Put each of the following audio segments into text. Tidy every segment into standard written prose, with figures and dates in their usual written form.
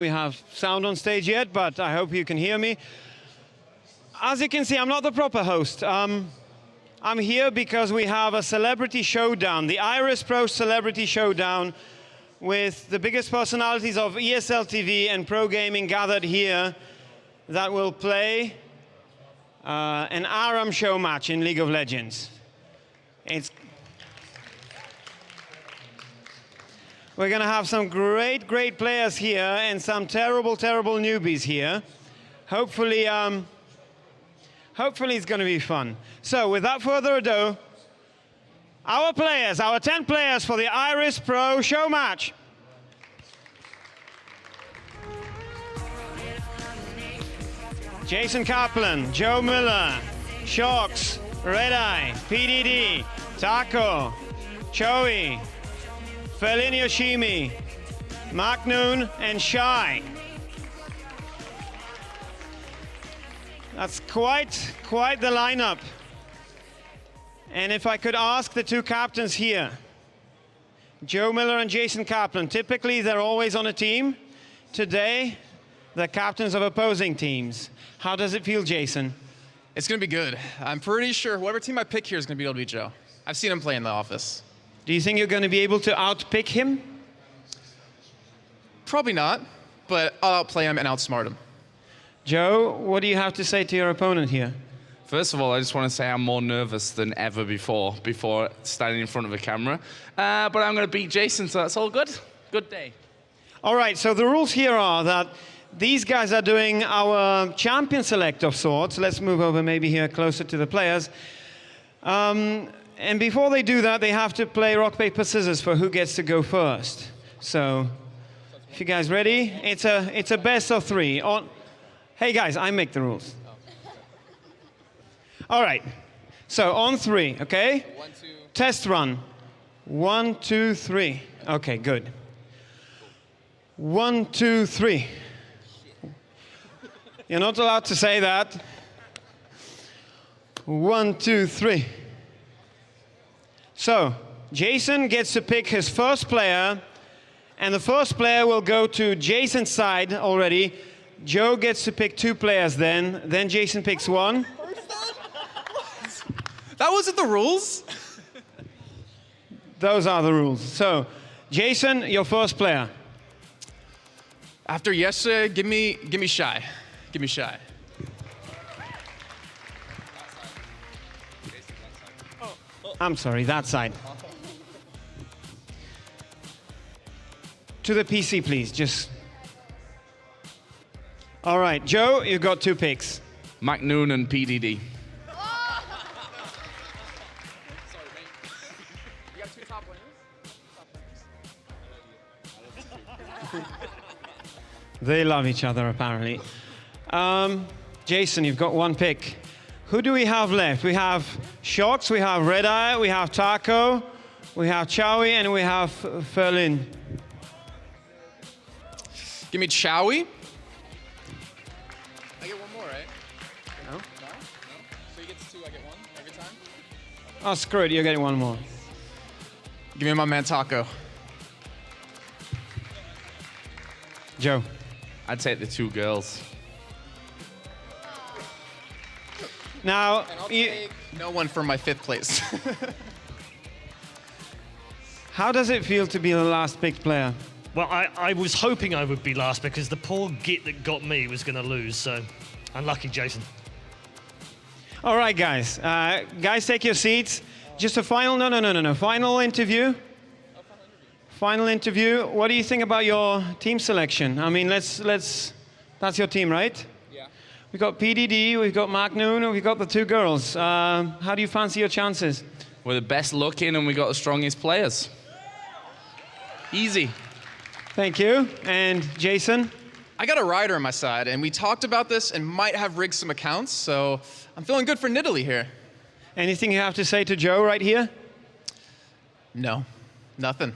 We have sound on stage yet, but I hope you can hear me. As you can see, I'm not the proper host. I'm here because we have a celebrity showdown, the Iris Pro Celebrity Showdown, with the biggest personalities of ESL TV and pro gaming gathered here that will play an ARAM show match in League of Legends. We're going to have some great players here and some terrible newbies here. Hopefully it's going to be fun. So without further ado, our 10 players for the Iris Pro show match. Jason Kaplan, Joe Miller, Shocks, Redeye, PDD, Taco, Choey, Felin Yoshimi, Mark Noon, and Shy. That's quite the lineup. And if I could ask the two captains here, Joe Miller and Jason Kaplan, typically they're always on a team. Today, they're captains of opposing teams. How does it feel, Jason? It's going to be good. I'm pretty sure whoever team I pick here is going to be able to beat Joe. I've seen him play in the office. Do you think you're going to be able to outpick him? Probably not, but I'll outplay him and outsmart him. Joe, what do you have to say to your opponent here? First of all, I just want to say I'm more nervous than ever before standing in front of a camera. But I'm going to beat Jason, so that's all good. Good day. All right, so the rules here are that these guys are doing our champion select of sorts. Let's move over maybe here closer to the players. And before they do that, they have to play rock, paper, scissors for who gets to go first. So, if you guys ready, it's a best of three. Hey guys, I make the rules. All right, so on three, okay? 1, 2. Test run. 1, 2, 3. Okay, good. 1, 2, 3. You're not allowed to say that. 1, 2, 3. So, Jason gets to pick his first player, and the first player will go to Jason's side already. Joe gets to pick 2 players then Jason picks 1. That wasn't the rules. Those are the rules. So, Jason, your first player. After yesterday, give me Shy. Give me Shy. I'm sorry, that side. To the PC, please, just. All right, Joe, you've got 2 picks. Mac Noon and PDD. You got 2 top winners? They love each other, apparently. Jason, you've got 1 pick. Who do we have left? We have Shocks, we have Redeye, we have Taco, we have Chowy, and we have Ferlin. Give me Chowy. I get 1 more, right? No. No? So he gets 2, I get 1 every time? Oh, screw it, you're getting 1 more. Give me my man Taco. Joe. I'd take the 2 girls. Now, And I'll take no one for my 5th place. how does it feel to be the last picked player? Well, I was hoping I would be last because the poor git that got me was going to lose, so unlucky, Jason. All right, guys. Guys, take your seats. Just a final, no. Final interview. Final interview. What do you think about your team selection? I mean, let's. That's your team, right? Yeah. We've got PDD, we've got Mark Noon, and we've got the 2 girls. How do you fancy your chances? We're the best looking and we got the strongest players. Easy. Thank you. And Jason? I got a rider on my side, and we talked about this and might have rigged some accounts, so I'm feeling good for Nidalee here. Anything you have to say to Joe right here? No, nothing.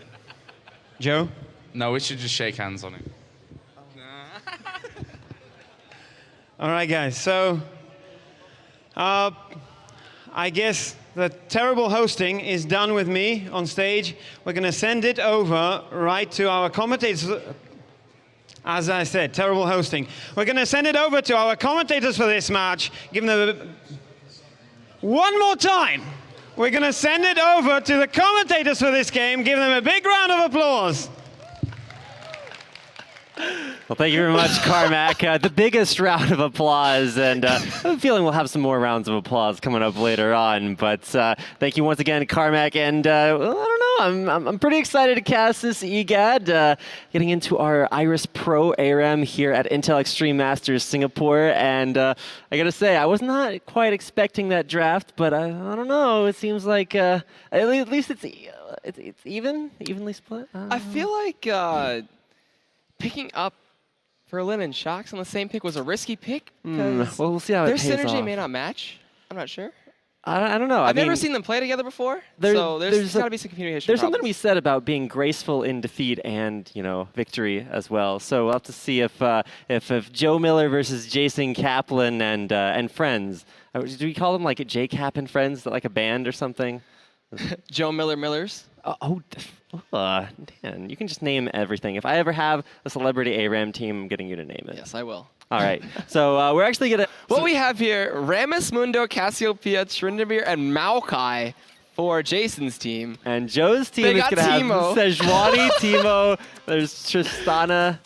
Joe? No, we should just shake hands on it. All right, guys. So, I guess the terrible hosting is done with me on stage. We're going to send it over right to our commentators. As I said, terrible hosting. We're going to send it over to our commentators for this match. Give them one more time. We're going to send it over to the commentators for this game. Give them a big round of applause. Well, thank you very much, Carmack. The biggest round of applause, and I have a feeling we'll have some more rounds of applause coming up later on. But thank you once again, Carmack. And well, I don't know, I'm pretty excited to cast this EGAD, getting into our Iris Pro ARAM here at Intel Extreme Masters Singapore. And I got to say, I was not quite expecting that draft, but I don't know. It seems like at least it's evenly split. I feel like picking up Berlin and Shocks on the same pick was a risky pick. Well, we'll see how it their pays synergy off. may not match. I'm not sure. I don't know. I've never seen them play together before, so there's got to be some communication There's problems. something to be said about being graceful in defeat and, you know, victory as well. So we'll have to see if Joe Miller versus Jason Kaplan and friends. Do we call them like J Cap and Friends, like a band or something? Joe Millers. Dan, you can just name everything. If I ever have a celebrity ARAM team, I'm getting you to name it. Yes, I will. All right. So we're actually going to... What we have here, Ramus, Mundo, Cassiopeia, Trindamir, and Maokai for Jason's team. And Joe's team They is got going to have Teemo. Sejuani, Teemo, there's Tristana,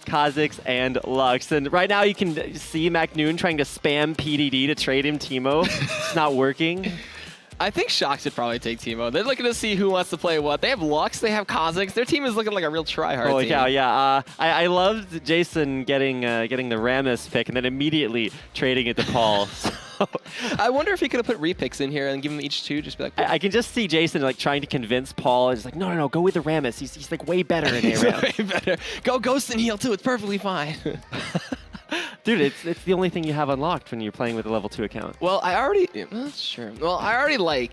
Kha'Zix, and Lux. And right now you can see MacNoon trying to spam PDD to trade him Teemo. It's not working. I think Shock should probably take Teemo. They're looking to see who wants to play what. They have Lux, they have Kha'Zix. Their team is looking like a real try-hard Holy team. cow, yeah. I loved Jason getting the Ramus pick and then immediately trading it to Paul. So I wonder if he could have put repicks in here and give them each two. Just be like, I can just see Jason like trying to convince Paul. He's like, no, go with the Ramus. He's like way better in ARAM. way better. Go Ghost and Heal too. It's perfectly fine. Dude, it's the only thing you have unlocked when you're playing with a level 2 account. Well, I already like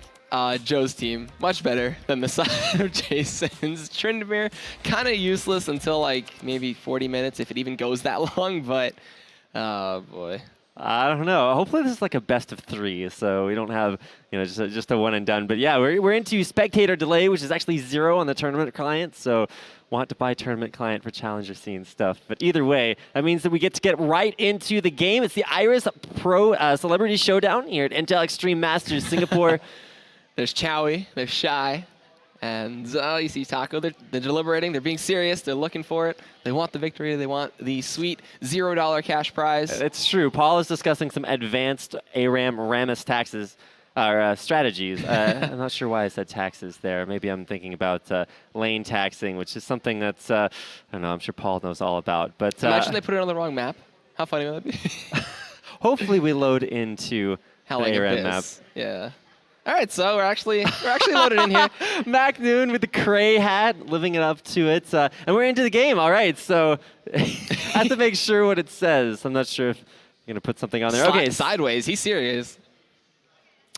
Joe's team much better than the side of Jason's. Trindamir, kind of useless until like maybe 40 minutes, if it even goes that long, but oh boy. I don't know. Hopefully this is like a best of 3, so we don't have, you know, just a one and done. But yeah, we're into spectator delay, which is actually 0 on the tournament client. So want to buy tournament client for challenger scene stuff. But either way, that means that we get to get right into the game. It's the Iris Pro Celebrity Showdown here at Intel Extreme Masters Singapore. There's Chowie, there's Shy, and you see Taco. They're deliberating. They're being serious. They're looking for it. They want the victory. They want the sweet $0 cash prize. It's true. Paul is discussing some advanced ARAM Ramus taxes. Strategies. I'm not sure why I said taxes there. Maybe I'm thinking about lane taxing, which is something that's, I don't know, I'm sure Paul knows all about. But imagine they put it on the wrong map. How funny would that be? hopefully we load into the ARAM map. Yeah. All right, so we're actually loaded in here. MacNoon with the Cray hat, living it up to it. And we're into the game. All right, so I have to make sure what it says. I'm not sure if you're going to put something on there. Okay, Sideways. He's serious.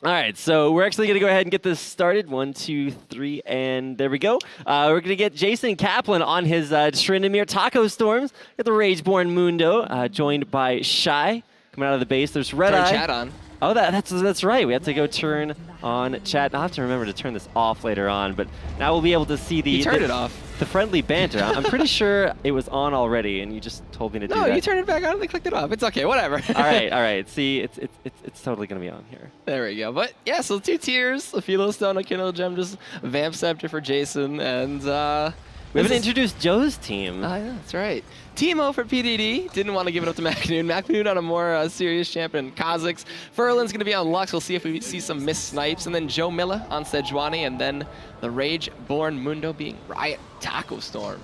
All right, so we're actually going to go ahead and get this started. 1, 2, 3, and there we go. We're going to get Jason Kaplan on his Trindamir Taco Storms. Got the Rageborn Mundo, joined by Shy. Coming out of the base, there's Red Turn Eye. chat on. Oh, that's right. We have to go turn on chat. I'll have to remember to turn this off later on, but now we'll be able to see You turned it off. the friendly banter. I'm pretty sure it was on already, and you just told me to do that. No, you turned it back on and they clicked it off. It's okay, whatever. All right. See, it's totally gonna be on here. There we go. But yeah, so 2 tiers, a Philo Stone, a Kindle Gem, just Vamp Scepter for Jason, and we haven't introduced Joe's team. Yeah, that's right. Teemo for PDD. Didn't want to give it up to MacNoon. MacNoon on a more serious champion, Kha'Zix. Furlan's going to be on Lux. We'll see if we see some missed snipes. And then Joe Miller on Sejuani. And then the Rage-born Mundo being Riot Taco Storm.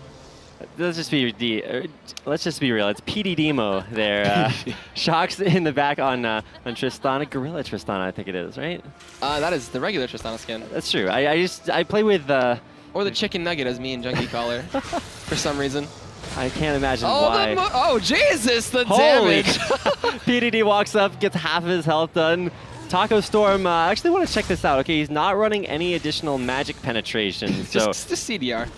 Let's just be real. It's PDDemo there. Shocks in the back on Tristana, Gorilla Tristana, I think it is, right? That is the regular Tristana skin. That's true. I play with. Or the Chicken Nugget, as me and Junkie call her, for some reason. I can't imagine why. Oh, Jesus, the Holy damage. PDD walks up, gets half of his health done. Taco Storm, I actually want to check this out. Okay, he's not running any additional magic penetration. So just CDR.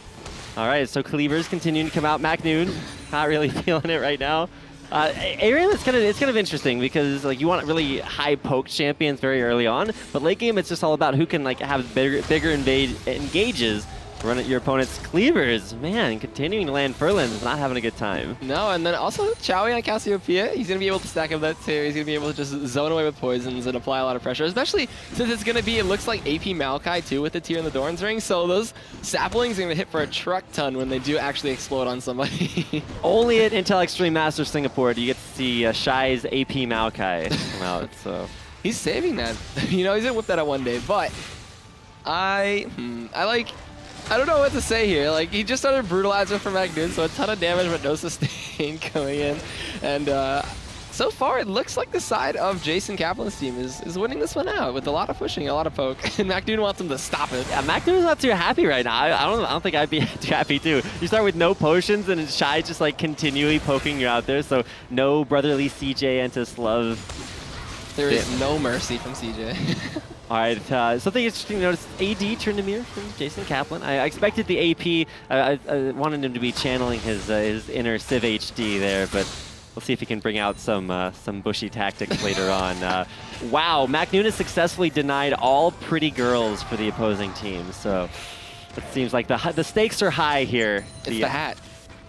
All right, so Cleaver's continuing to come out. MacNoon, not really feeling it right now. ARAM, it's kind of interesting because like you want really high poke champions very early on, but late game it's just all about who can like have bigger engages run at your opponent's cleavers. Man, continuing to land Furlan is not having a good time. No, and then also Chowie on Cassiopeia, he's going to be able to stack up that too. He's going to be able to just zone away with poisons and apply a lot of pressure, especially since it's going to be, it looks like AP Maokai too with the tier in the Doran's ring, so those saplings are going to hit for a truck ton when they do actually explode on somebody. Only at Intel Extreme Masters Singapore do you get to see Shy's AP Maokai come out, so. He's saving that. You know, he's going to whip that out one day, but I don't know what to say here. Like, he just started Brutalizer for Magnoon, so a ton of damage but no sustain coming in. And so far, it looks like the side of Jason Kaplan's team is winning this one out with a lot of pushing, a lot of poke. And Magnoon wants him to stop it. Yeah, Magnoon's not too happy right now. I don't think I'd be too happy too. You start with no potions and Shy just like continually poking you out there, so no brotherly CJ Entis love. There is no mercy from CJ. All right, something interesting to notice, AD turned to mirror from Jason Kaplan. I expected the AP, I wanted him to be channeling his inner Civ HD there, but we'll see if he can bring out some bushy tactics later on. Wow, Magnoon has successfully denied all pretty girls for the opposing team, so it seems like the stakes are high here. It's the hat.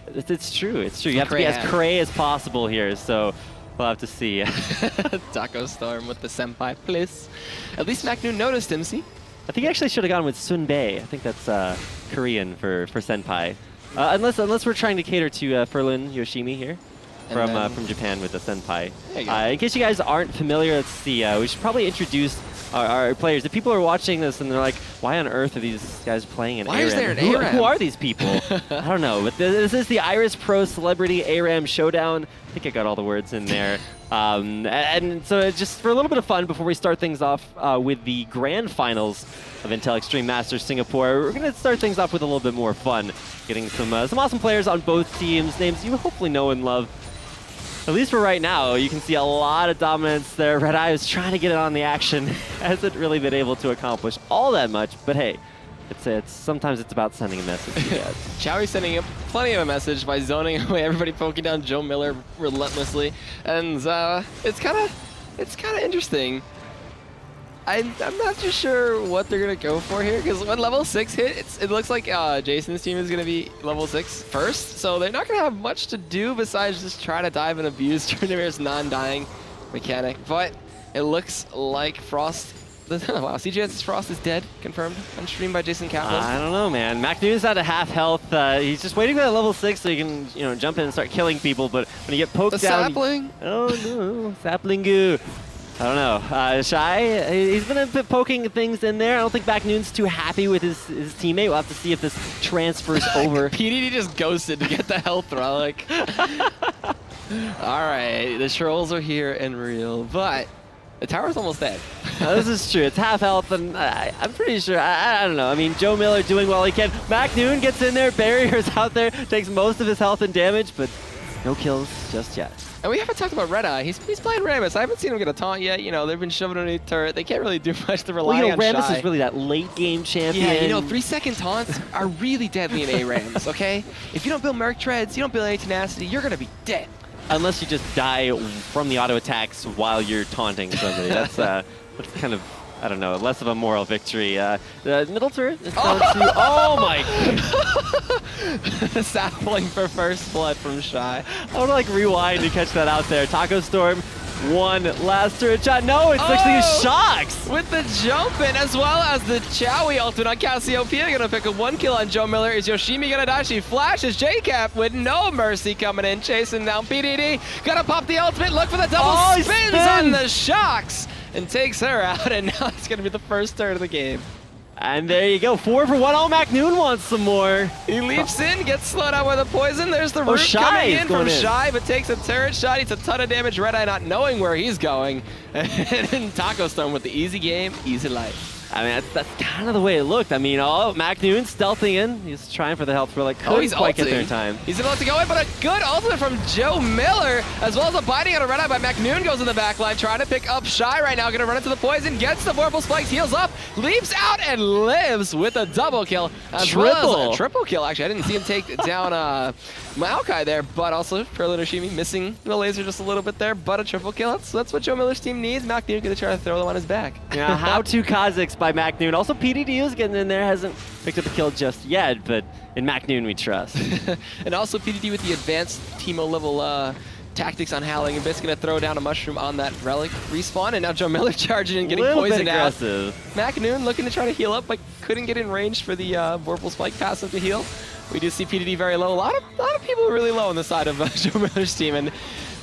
It's true, it's true. You have to be as cray as possible here, so we'll have to see. Taco Storm with the senpai, please. At least Magnoon noticed him, see? I think he actually should have gone with Sunbae. I think that's Korean for senpai. Unless we're trying to cater to Furlan Yoshimi here from Japan with the senpai. In case you guys aren't familiar, let's see. We should probably introduce our players. If people are watching this and they're like, why on earth are these guys playing an ARAM? Why is there an ARAM? Who are these people? I don't know, but this is the Iris Pro Celebrity ARAM Showdown. I think I got all the words in there. And so just for a little bit of fun before we start things off with the grand finals of Intel Extreme Masters Singapore, we're going to start things off with a little bit more fun. Getting some awesome players on both teams, names you hopefully know and love. At least for right now, you can see a lot of dominance there. Red Eye is trying to get in on the action. Hasn't really been able to accomplish all that much, but hey, sometimes it's about sending a message. Chowie's sending plenty of a message by zoning away everybody poking down Joe Miller relentlessly, and it's kind of interesting. I'm not too sure what they're gonna go for here, because when level 6 hit, it looks like Jason's team is gonna be level 6 first, so they're not gonna have much to do besides just try to dive and abuse Turnimir's non-dying mechanic. But it looks like Frost. Wow, CJ's Frost is dead, confirmed on stream by Jason Kaplan. I don't know, man. Magnoon's at a half health. He's just waiting for that level 6 so he can, jump in and start killing people. But when you get poked down, sapling. Oh no, sapling goo. I don't know. Shy, he's been a bit poking things in there. I don't think Magnoon's too happy with his teammate. We'll have to see if this transfers over. PDD just ghosted to get the health relic. All right, the trolls are here and real, but the tower's almost dead. This is true. It's half health, and I'm pretty sure. I don't know. I mean, Joe Miller doing well he can. Magnoon gets in there, barriers out there, takes most of his health and damage, but no kills just yet. And we haven't talked about Red Eye. He's playing Rammus. I haven't seen him get a taunt yet. They've been shoving him in a turret. They can't really do much to rely on Rammus Shy. is really that late game champion. Yeah, 3-second taunts are really deadly in ARAMs, okay? If you don't build Merc Treads, you don't build any tenacity, you're going to be dead. Unless you just die from the auto attacks while you're taunting somebody. That's kind of, I don't know, less of a moral victory. The middle turret is down to, oh my god. Sapling for first blood from Shy. I want to rewind to catch that out there. Taco Storm, one last turret shot. No, it's actually Shocks. With the jump in, as well as the Chowie ultimate on Cassiopeia. Gonna pick up 1 kill on Joe Miller. Is Yoshimi gonna die? She flashes JCap with no mercy coming in, chasing down PDD. Gonna pop the ultimate, look for the double spins on the Shocks, and takes her out, and now it's gonna be the first turret of the game. And there you go, 4 for 1. Oh, Magnoon wants some more. He leaps in, gets slowed out by the poison. There's the root coming in from Shy, but takes a turret shot. He's a ton of damage. Red Eye not knowing where he's going. And Taco Storm with the easy game, easy life. I mean, that's kind of the way it looked. I mean, Magnoon stealthing in. He's trying for the health relic. He's quite ulting. Get there in time. He's about to go in, but a good ultimate from Joe Miller, as well as a binding on a Red Eye by Magnoon goes in the back line, trying to pick up Shy right now. Going to run into the poison, gets the Vorpal Spikes, heals up, leaps out, and lives with a double kill. As well as a triple kill, actually. I didn't see him take down Maokai there, but also Perlin Oshimi missing the laser just a little bit there, but a triple kill. That's what Joe Miller's team needs. MacNoon gonna try to throw them on his back. Yeah, how to Kazakhs by MacNoon. Also, PDD is getting in there, hasn't picked up a kill just yet, but in MacNoon we trust. And also PDD with the advanced Teemo level tactics on Howling, and basically gonna throw down a mushroom on that relic respawn, and now Joe Miller charging and getting poisoned out. MacNoon looking to try to heal up, but couldn't get in range for the Vorpal Spike passive to heal. We do see PDD very low. A lot of people are really low on the side of Joe Miller's team, and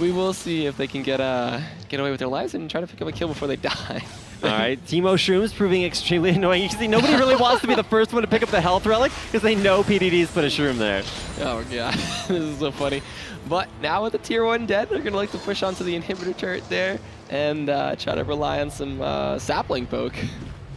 we will see if they can get away with their lives and try to pick up a kill before they die. All right, Teemo Shrooms proving extremely annoying. You can see nobody really wants to be the first one to pick up the health relic because they know PDD's put a shroom there. Oh my god, this is so funny. But now with the tier 1 dead, they're gonna like to push onto the inhibitor turret there and try to rely on some sapling poke.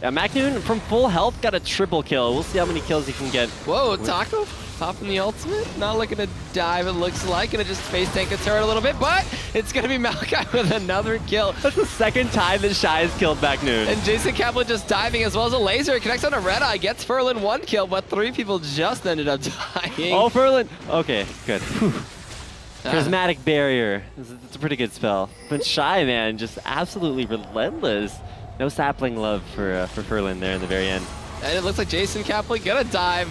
Yeah, MacNoon from full health got a triple kill. We'll see how many kills he can get. Whoa, Taco popping the ultimate. Not looking to dive, it looks like. Gonna just face tank the turret a little bit, but it's gonna be Maokai with another kill. That's the second time that Shy has killed MacNoon. And Jason Kaplan just diving as well as a laser. It connects on a red eye, gets Furlan 1 kill, but 3 people just ended up dying. Oh, Furlan. Okay, good. Prismatic Barrier. It's a pretty good spell. But Shy, man, just absolutely relentless. No sapling love for Furlan there in the very end. And it looks like Jason Kaplan gonna dive,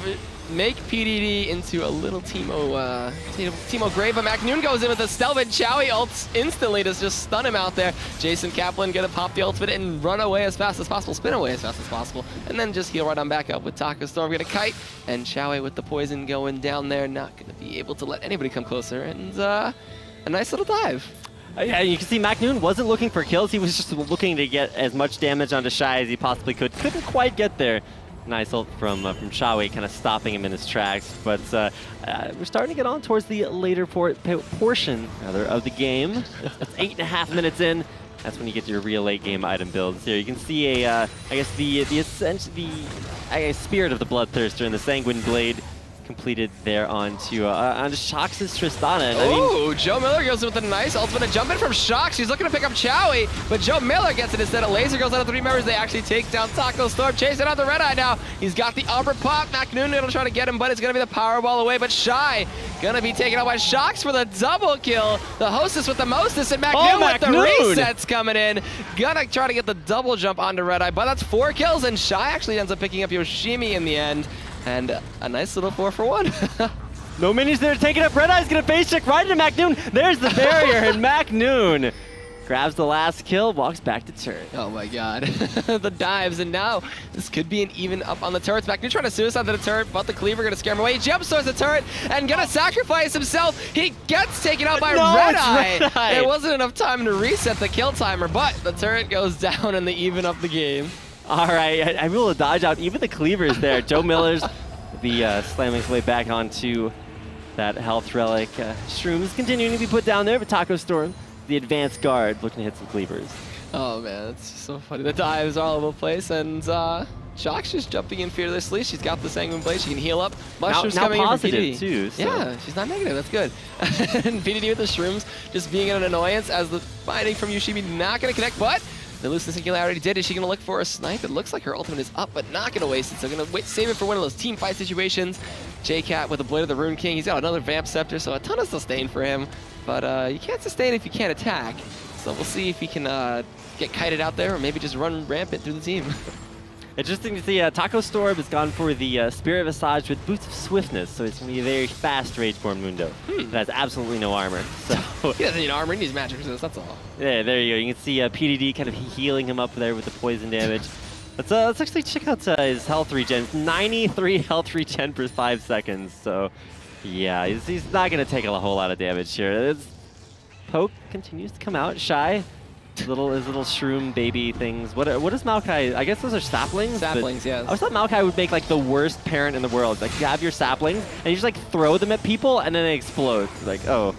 make PDD into a little Teemo grave, but MacNoon goes in with a stealth, and Chowie ults instantly to just stun him out there. Jason Kaplan gonna pop the ultimate and run away as fast as possible, spin away as fast as possible, and then just heal right on back up with Taco Storm gonna kite, and Chowie with the poison going down there, not gonna be able to let anybody come closer, and a nice little dive. Yeah, you can see MacNoon wasn't looking for kills. He was just looking to get as much damage onto Shy as he possibly could. Couldn't quite get there. Nice ult from Shawi, kind of stopping him in his tracks. But we're starting to get on towards the later portion of the game. That's 8.5 minutes in. That's when you get your real late game item builds. Here you can see I guess the spirit of the Bloodthirster and the Sanguine Blade completed there onto Shox' Tristana. Oh, Joe Miller goes with a nice ultimate jump in from Shox. He's looking to pick up Chowie, but Joe Miller gets it instead. A laser goes out of 3 members. They actually take down Taco Storm, chasing out the red eye now. He's got the armor pop. MacNoon will try to get him, but it's going to be the Powerball away. But Shy going to be taken out by Shox for the double kill. The hostess with the mostess, and MacNoon with the resets coming in. Gonna try to get the double jump onto red eye, but that's 4 kills, and Shy actually ends up picking up Yoshimi in the end. And a nice little 4-for-1. No minis there taking up. Red Eye's gonna face check right into MacNoon. There's the barrier, and MacNoon grabs the last kill, walks back to turret. Oh my god. The dives, and now this could be an even up on the turrets. MacNoon trying to suicide the turret, but the cleaver gonna scare him away. He jumps towards the turret and gonna sacrifice himself. He gets taken out by Red Eye. There wasn't enough time to reset the kill timer, but the turret goes down and they even up the game. All right, I'm able to dodge out even the cleavers there. Joe Miller's slamming his way back onto that health relic. Shrooms continuing to be put down there, but Taco Storm, the advanced guard, looking to hit some cleavers. Oh man, it's so funny. The dives are all over the place, and Shock's just jumping in fearlessly. She's got the Sanguine Blade. She can heal up. Mushrooms now coming in from positive PDD. too. So. Yeah, she's not negative. That's good. And PDD with the Shrooms just being an annoyance as the fighting from Yoshimi not going to connect, but the Lucid Singularity did. Is she going to look for a snipe? It looks like her ultimate is up, but not going to waste it. So going to save it for one of those team fight situations. J-Cat with the Blade of the Rune King. He's got another Vamp Scepter, so a ton of sustain for him. But you can't sustain if you can't attack. So we'll see if he can get kited out there or maybe just run rampant through the team. Interesting to see Taco Storm has gone for the Spirit Visage with Boots of Swiftness, so it's going to be a very fast Rageborn Mundo. It has absolutely no armor. So He doesn't need armor, he needs magic resist, that's all. Yeah, there you go. You can see PDD kind of healing him up there with the poison damage. Let's actually check out his health regen. 93 health regen per 5 seconds. So, yeah, he's not going to take a whole lot of damage here. Poke continues to come out. Shy. His little shroom baby things. What is Maokai? I guess those are saplings? Saplings, yeah. I thought Maokai would make like the worst parent in the world. Like you have your saplings and you just like throw them at people and then they explode. Like, oh,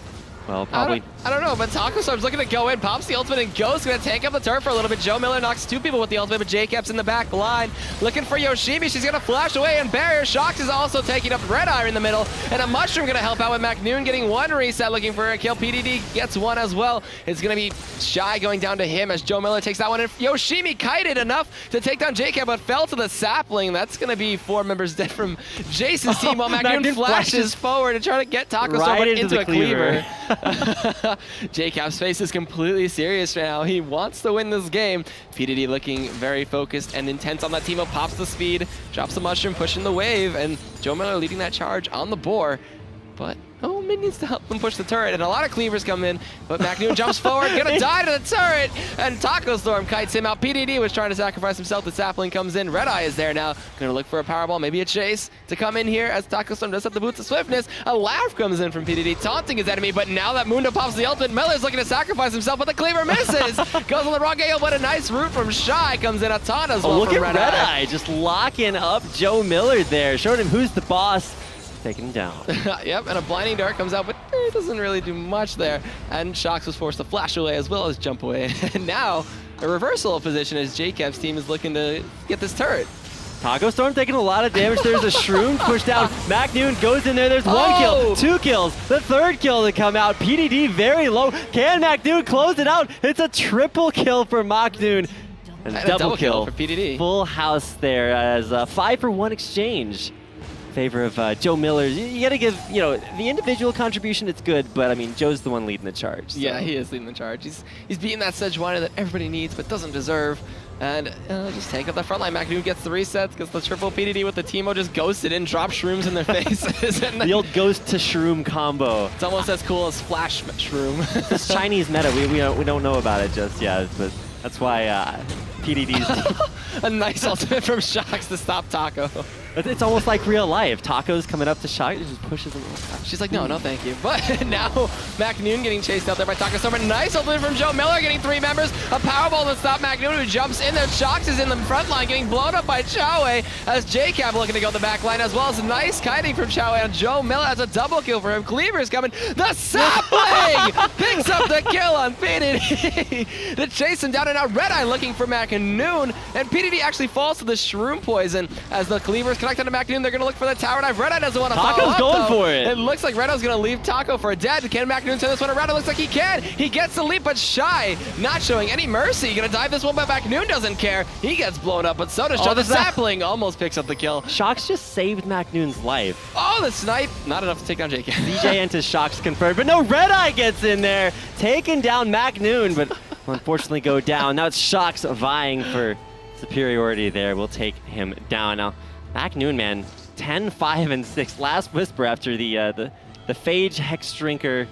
Well, probably. I don't know, but Taco Storm's looking to go in, pops the ultimate, and goes going to tank up the turret for a little bit. Joe Miller knocks 2 people with the ultimate, but J-Cap's in the back line. Looking for Yoshimi, she's going to flash away, and Barrier. Shox is also taking up Red Eye in the middle, and a Mushroom going to help out with McNoon getting 1 reset, looking for a kill. PDD gets 1 as well. It's going to be Shy going down to him as Joe Miller takes that one, and Yoshimi kited enough to take down J-Cap, but fell to the sapling. That's going to be 4 members dead from Jason's team, while McNoon flashes forward and trying to get Taco Storm into a cleaver. J-Cap's face is completely serious right now. He wants to win this game. PDD looking very focused and intense on that team. Pops the speed, drops the mushroom, pushing the wave, and Joe Miller leading that charge on the boar. But no minions to help them push the turret, and a lot of cleavers come in, but McNoon jumps forward, gonna die to the turret, and Taco Storm kites him out. PDD was trying to sacrifice himself, the sapling comes in, Red Eye is there now, gonna look for a powerball, maybe a chase to come in here as Taco Storm does have the boots of swiftness. A laugh comes in from PDD, taunting his enemy, but now that Mundo pops the ultimate, Miller's looking to sacrifice himself, but the cleaver misses! Goes on the wrong angle, but a nice route from Shy comes in, a taunt as well look from at Red Eye just locking up Joe Miller there, showing him who's the boss. Taking him down. Yep, and a blinding dart comes out, but it doesn't really do much there. And Shox was forced to flash away as well as jump away. And now, a reversal of position as J-Cap's team is looking to get this turret. Taco Storm taking a lot of damage. There's a Shroom pushed down. McNoon goes in there. There's 1 kill, 2 kills, the 3rd kill to come out. PDD very low. Can McNoon close it out? It's a triple kill for McNoon. And a double kill for PDD. Full house there as a 5-for-1 exchange. Favor of Joe Miller. You got to give, the individual contribution, it's good, but I mean, Joe's the one leading the charge. So. Yeah, he is leading the charge. He's beating that Sejuani that everybody needs but doesn't deserve. And just take up that front line. McNoon gets the resets, gets the triple. PDD with the Teemo just ghosted in, drop shrooms in their faces. The old ghost to shroom combo. It's almost as cool as Flash Shroom. This Chinese meta, we don't know about it just yet, but that's why PDD's A nice ultimate from Shox to stop Taco. It's almost like real life. Taco's coming up to Shox, he just pushes him. She's like, no, thank you. But now, McNoon getting chased out there by Taco Storm. A nice ultimate from Joe Miller, getting 3 members. A powerball to stop McNoon, who jumps in there. Shox is in the front line, getting blown up by Chowei, as J-Cap looking to go the back line, as well as nice kiting from Chowei. And Joe Miller has a double kill for him. Cleaver's coming. The sapling picks up the kill on PDD to chase him down. And now Red Eye looking for McNoon. And PDD actually falls to the Shroom Poison as the Cleaver's connected to McNoon. They're going to look for the tower dive. Red Eye doesn't want to follow up, going though. for it. It looks like Red Eye's going to leave Taco for dead. Can McNoon turn this one around? It looks like he can. He gets the leap, but Shy not showing any mercy. Going to dive this one, but McNoon doesn't care. He gets blown up, but so does Joe. The sapling almost picks up the kill. Shox just saved McNoon's life. Oh, the snipe. Not enough to take down JK. DJ into Shox confirmed, but no, Red Eye gets in there, taking down McNoon, but will unfortunately go down. Now it's Shox vying for superiority there. We'll take him down. Now, McNoon, man, 10, 5, and 6. Last Whisper after the Phage Hex Drinker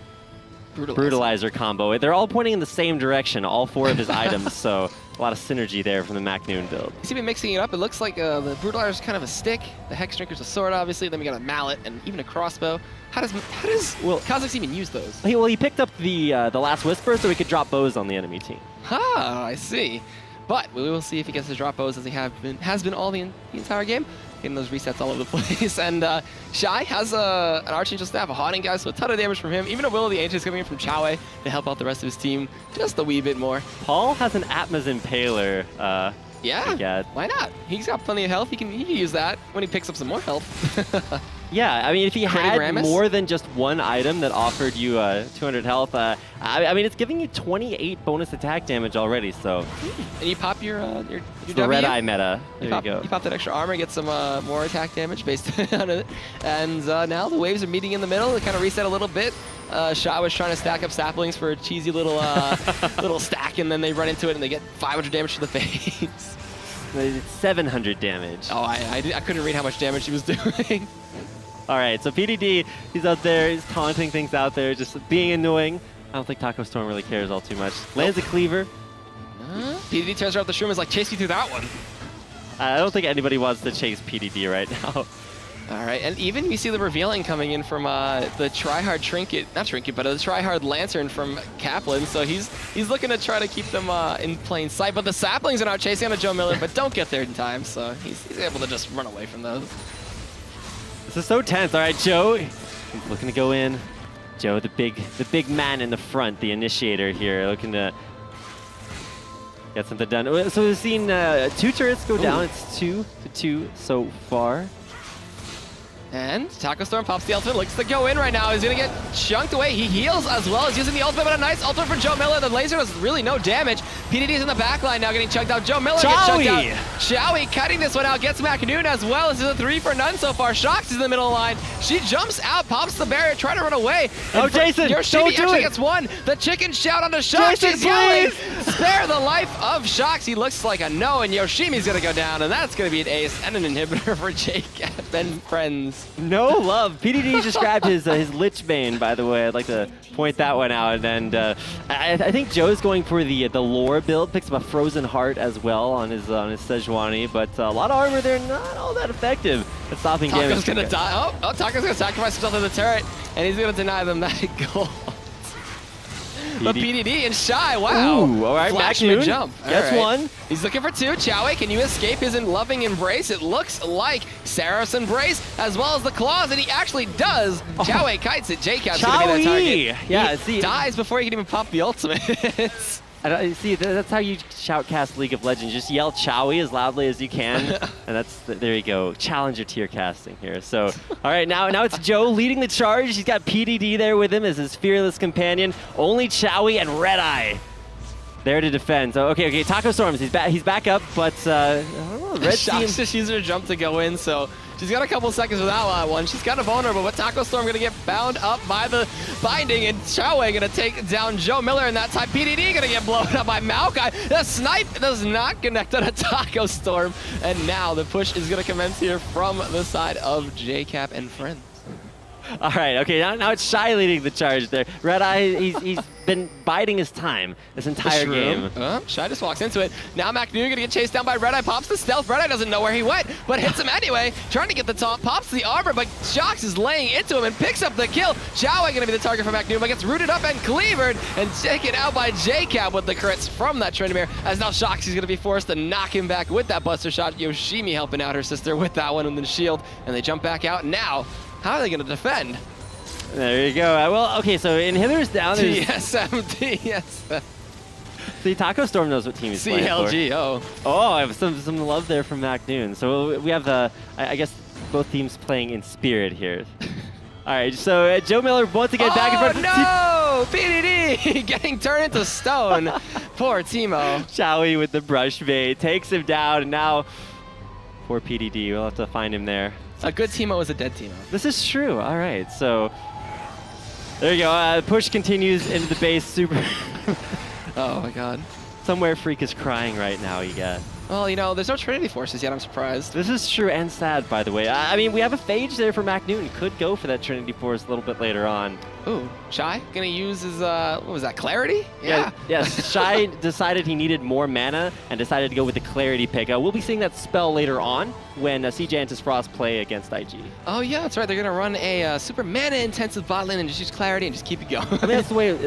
Brutalizer combo. They're all pointing in the same direction, all 4 of his items, so a lot of synergy there from the McNoon build. He's even mixing it up. It looks like the Brutalizer is kind of a stick. The Hex Drinker's a sword, obviously. Then we got a mallet and even a crossbow. How does Kha'Zix even use those? He picked up the Last Whisper so he could drop bows on the enemy team. Ah, I see. But we will see if he gets to drop bows as he has been all the entire game. Getting those resets all over the place. And Shy has an Archangel Staff, a Haunting Guy, so a ton of damage from him. Even a Will of the Ancients coming in from Chowei to help out the rest of his team just a wee bit more. Paul has an Atma's Impaler. Yeah, why not? He's got plenty of health. He can use that when he picks up some more health. Yeah, I mean, if he had Rammus? more than just one item that offered you 200 health, I mean, it's giving you 28 bonus attack damage already, so. And you pop your The W. Red Eye meta. There you go. You pop that extra armor, get some more attack damage based on it. And now the waves are meeting in the middle. They kind of reset a little bit. Sha was trying to stack up saplings for a cheesy little little stack, and then they run into it and they get 500 damage to the face. It's 700 damage. Oh, I couldn't read how much damage he was doing. All right, so PDD, he's out there, he's taunting things out there, just being annoying. I don't think Taco Storm really cares all too much. Lands a cleaver. PDD turns around the shroom, is like, chase me through that one. I don't think anybody wants to chase PDD right now. All right, and even we see the revealing coming in from the tryhard trinket, not trinket, but a tryhard lantern from Kaplan. So he's looking to try to keep them in plain sight. But the saplings are now chasing on Joe Miller, but don't get there in time. So he's able to just run away from those. This is so tense. All right, Joe, he's looking to go in. Joe, the big man in the front, the initiator here, looking to get something done. So we've seen 2 turrets go down. It's 2-2 so far. And Taco Storm pops the ultimate, looks to go in right now. He's gonna get chunked away. He heals as well as using the ultimate, but a nice ultimate for Joe Miller. The laser does really no damage. PDD's in the back line now getting chunked out. Joe Miller gets chunked out. Chowie cutting this one out, gets McNoon as well. This is a 3 for none so far. Shox is in the middle of the line. She jumps out, pops the barrier, trying to run away. Oh, Jason, Yoshimi don't do actually it. gets one. The chicken shout onto Shox. Jason, He's yelling, please. spare the life of Shox. He looks like a no, and Yoshimi's gonna go down, and that's gonna be an ace and an inhibitor for Jake and friends. No love. PDD just grabbed his Lich Bane, by the way. I'd like to point that one out. And I think Joe's going for the lore build. Picks up a Frozen Heart as well on his Sejuani, but a lot of armor there, not all that effective at stopping damage. Taco's gonna die. Oh, Taco's gonna sacrifice himself to the turret, and he's gonna deny them that goal. But PDD and Shy, wow. Ooh, all right, Flash McNoon mid-jump. gets one. He's looking for 2. Chowie, can you escape his loving embrace? It looks like Sarah's embrace as well as the claws, and he actually does. Chowie kites it. J-Cap's gonna be that target. Yeah, he dies before he can even pop the ultimate. See, that's how you shoutcast League of Legends. Just yell Chowie as loudly as you can, and there you go. Challenger tier casting here. So, all right, now it's Joe leading the charge. He's got PDD there with him as his fearless companion. Only Chowie and Red Eye there to defend. So, okay, Taco Storms, he's back up, but I don't know, Red Team just used her jump to go in, so she's got a couple seconds without that one. She's kind of vulnerable, but Taco Storm gonna get bound up by the binding, and Chowie gonna take down Joe Miller, and that time PDD gonna get blown up by Maokai. The snipe does not connect on a Taco Storm, and now the push is gonna commence here from the side of JCap and friends. All right, okay, now it's Shy leading the charge there. Red Eye, he's been biding his time this entire game. Shy just walks into it. Now McNoon gonna get chased down by Red Eye, pops the stealth. Red Eye doesn't know where he went, but hits him anyway, trying to get the top, pops the armor, but Shox is laying into him and picks up the kill. Chowie gonna be the target for McNoon, but gets rooted up and cleavered and taken out by JCap with the crits from that Tryndamere, as now Shox is gonna be forced to knock him back with that buster shot. Yoshimi helping out her sister with that one in the shield, and they jump back out. Now, how are they going to defend? There you go. Well, okay, so inhibitors down. TSM, yes. See, Taco Storm knows what team he's playing for. CLG, oh. Oh, I have some love there from McNoon. So we have I guess both teams playing in spirit here. All right, so Joe Miller once again back in front. Oh no! PDD getting turned into stone. Poor Teemo. Chowie with the brush bait takes him down, and now poor PDD. We'll have to find him there. A good Teemo is a dead Teemo. This is true. All right, so there you go. Push continues into the base. Super. Oh my god. Somewhere Freak is crying right now, you got. Well, you know, there's no Trinity Forces yet. I'm surprised. This is true and sad, by the way. I mean, we have a Phage there for McNoon. Could go for that Trinity Force a little bit later on. Ooh, Shy gonna use his, what was that, Clarity? Yeah. Yes, Shy decided he needed more mana and decided to go with the Clarity pick. We'll be seeing that spell later on when CJ and Frost play against IG. Oh yeah, that's right. They're gonna run a super mana-intensive bot lane and just use Clarity and just keep it going. I mean,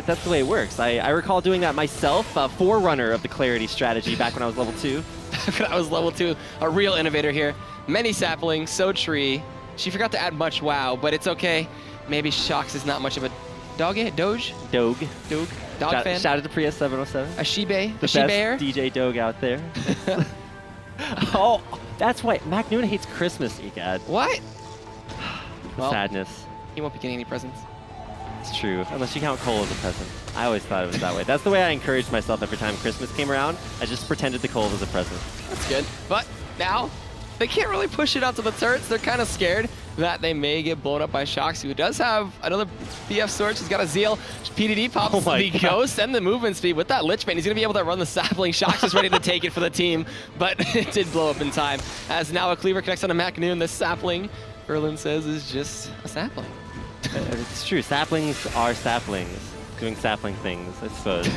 that's the way it works. I recall doing that myself, forerunner of the Clarity strategy back when I was level 2. When I was level 2, a real innovator here. Many sapling, so tree. She forgot to add much WoW, but it's okay. Maybe Shox is not much of a dog, Doge? Dog Fan? Shout out to Priya 707. A Shibe? The best DJ Dog out there. Oh, that's why McNoon hates Christmas, egad. What? Well, sadness. He won't be getting any presents. It's true, unless you count Cole as a present. I always thought it was that way. That's the way I encouraged myself every time Christmas came around. I just pretended the Cole was a present. That's good. But now, they can't really push it out to the turrets. They're kind of scared that they may get blown up by Shox, who does have another BF sword. She's got a Zeal. PDD pops the Ghost and the movement speed with that Lich Bane. He's going to be able to run the sapling. Shox is ready to take it for the team, but it did blow up in time. As now a Cleaver connects on a McNoon. The sapling, Erlin says, is just a sapling. It's true. Saplings are saplings, doing sapling things, I suppose.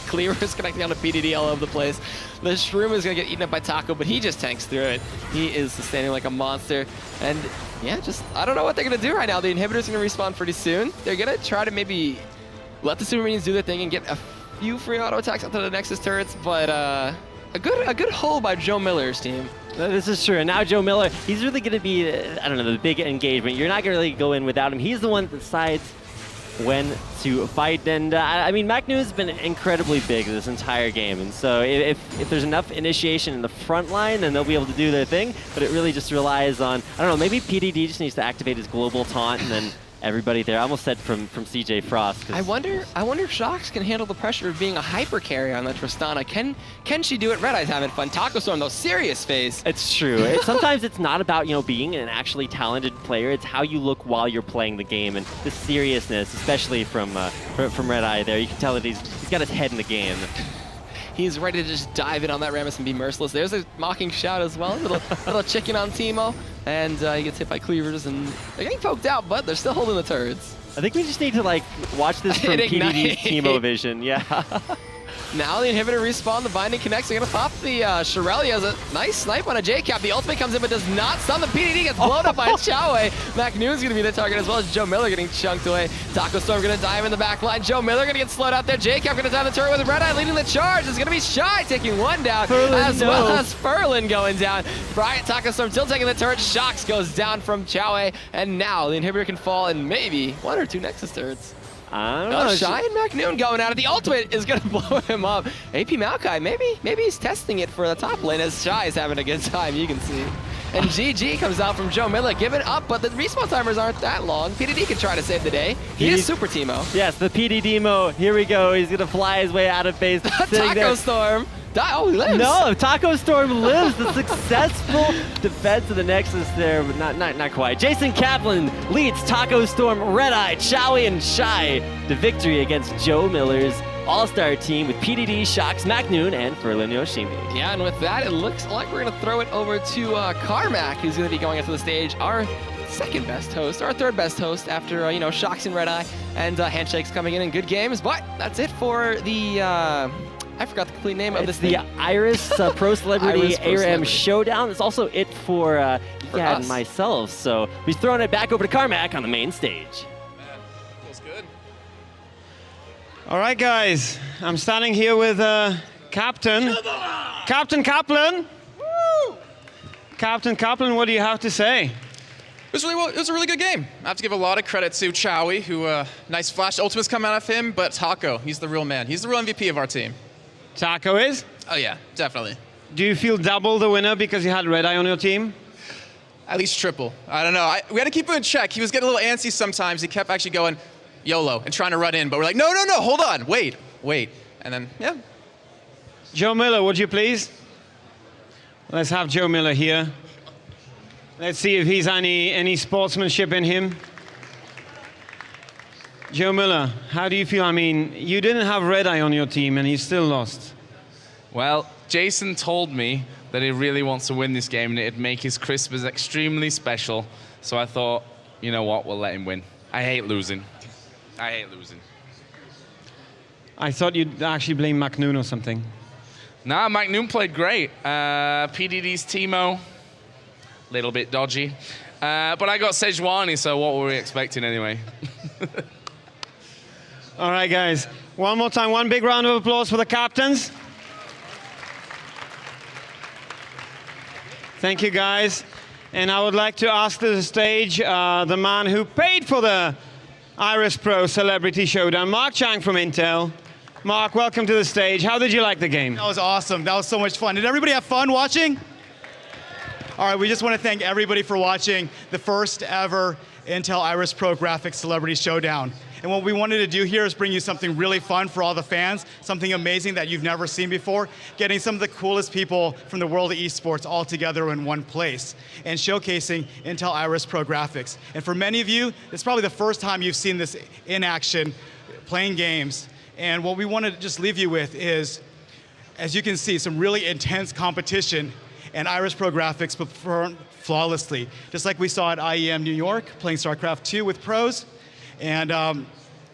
Cleaver is connecting on to PDD all over the place. The Shroom is going to get eaten up by Taco, but he just tanks through it. He is sustaining like a monster. And yeah, I don't know what they're going to do right now. The inhibitor's going to respawn pretty soon. They're going to try to maybe let the Super Minions do their thing and get a few free auto attacks onto the Nexus turrets, but a good hull by Joe Miller's team. This is true. And now Joe Miller, he's really going to be, I don't know, the big engagement. You're not going to really go in without him. He's the one that decides when to fight. And I mean, McNoon's been incredibly big this entire game. And so if there's enough initiation in the front line, then they'll be able to do their thing. But it really just relies on, I don't know, maybe PDD just needs to activate his global taunt and then everybody there. I almost said from CJ Frost. I wonder if Shox can handle the pressure of being a hyper carry on the Tristana. Can she do it? Red Eye's having fun. Taco Storm, though, serious face. It's true. Sometimes it's not about, you know, being an actually talented player. It's how you look while you're playing the game, and the seriousness, especially from Red Eye there. You can tell that he's got his head in the game. He's ready to just dive in on that Rammus and be merciless. There's a mocking shout as well. Little chicken on Teemo. And he gets hit by cleavers, and they're getting poked out, but they're still holding the turrets. I think we just need to, like, watch this from PDD's Teemo vision. Yeah. Now the inhibitor respawn, the binding connects. They're going to pop the Shirelli has a nice snipe on a J-Cap. The ultimate comes in but does not stun. The PDD gets blown up by Chowei. McNoon's going to be the target as well as Joe Miller getting chunked away. Taco Storm going to dive in the back line. Joe Miller going to get slowed out there. J-Cap going to dive the turret with Red Eye leading the charge. It's going to be Shy taking one down well as Furlan going down. Bryant, Taco Storm still taking the turret. Shox goes down from Chowei, and now the inhibitor can fall in maybe 1 or 2 Nexus turrets. I don't know. Shy and McNoon going at it. The ultimate is going to blow him up. AP Maokai, maybe he's testing it for the top lane as Shy is having a good time, you can see. And GG comes out from Joe Miller, giving up, but the respawn timers aren't that long. PDD can try to save the day. He is Super Teemo. Yes, the PDD-mo. Here we go. He's going to fly his way out of base. Taco Storm. Oh, he lives. No, Taco Storm lives. The successful defense of the Nexus there, but not quite. Jason Kaplan leads Taco Storm, Red Eye, Chowie, and Shy to victory against Joe Miller's all-star team with PDD, Shox, McNoon, and Furlan Yoshimi. Yeah, and with that, it looks like we're going to throw it over to Carmack, who's going to be going up to the stage. Our second best host, or our third best host after, you know, Shox and Red Eye, and Handshakes coming in good games. But that's it for the... I forgot the complete name of this thing. The Iris Pro Celebrity ARAM Showdown. It's also it for Yad and myself. So we're throwing it back over to Carmack on the main stage. Man, feels good. All right, guys. I'm standing here with Captain Kaplan. Woo! Captain Kaplan, what do you have to say? It was a really good game. I have to give a lot of credit to Chowie, who nice flash ultimates come out of him, but Taco, he's the real man. He's the real MVP of our team. Taco is? Oh yeah, definitely. Do you feel double the winner because you had Red Eye on your team? At least triple. I don't know. We had to keep him in check. He was getting a little antsy sometimes. He kept actually going YOLO and trying to run in, but we're like, no, hold on, wait. And then, yeah. Joe Miller, would you please? Let's have Joe Miller here. Let's see if he's any sportsmanship in him. Joe Miller, how do you feel? I mean, you didn't have Red Eye on your team and he still lost. Well, Jason told me that he really wants to win this game and it'd make his Christmas extremely special. So I thought, you know what, we'll let him win. I hate losing. I thought you'd actually blame McNoon or something. Nah, McNoon played great. PDD's Teemo, little bit dodgy. But I got Sejuani, so what were we expecting anyway? All right, guys. One more time, one big round of applause for the captains. Thank you, guys. And I would like to ask to the stage the man who paid for the Iris Pro Celebrity Showdown, Mark Chang from Intel. Mark, welcome to the stage. How did you like the game? That was awesome. That was so much fun. Did everybody have fun watching? All right, we just want to thank everybody for watching the first ever Intel Iris Pro Graphics Celebrity Showdown. And what we wanted to do here is bring you something really fun for all the fans, something amazing that you've never seen before, getting some of the coolest people from the world of esports all together in one place, and showcasing Intel Iris Pro Graphics. And for many of you, it's probably the first time you've seen this in action, playing games. And what we want to just leave you with is, as you can see, some really intense competition, and Iris Pro Graphics performed flawlessly, just like we saw at IEM New York, playing StarCraft 2 with pros. And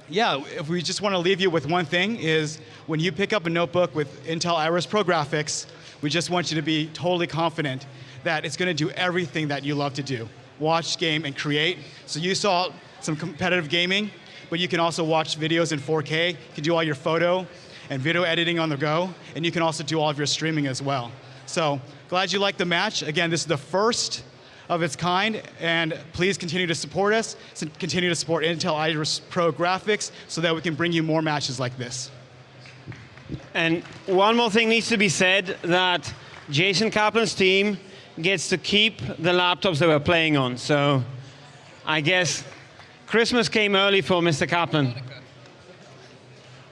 yeah, if we just want to leave you with one thing is, when you pick up a notebook with Intel Iris Pro Graphics, we just want you to be totally confident that it's going to do everything that you love to do. Watch, game, and create. So you saw some competitive gaming, but you can also watch videos in 4K. You can do all your photo and video editing on the go, and you can also do all of your streaming as well. So glad you liked the match. Again, this is the first of its kind, and please continue to support us, continue to support Intel Iris Pro graphics so that we can bring you more matches like this. And one more thing needs to be said, that Jason Kaplan's team gets to keep the laptops that we're playing on. So I guess Christmas came early for Mr. Kaplan.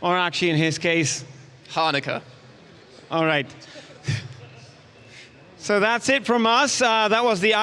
Or actually, in his case, Hanukkah. all right. So that's it from us. That was the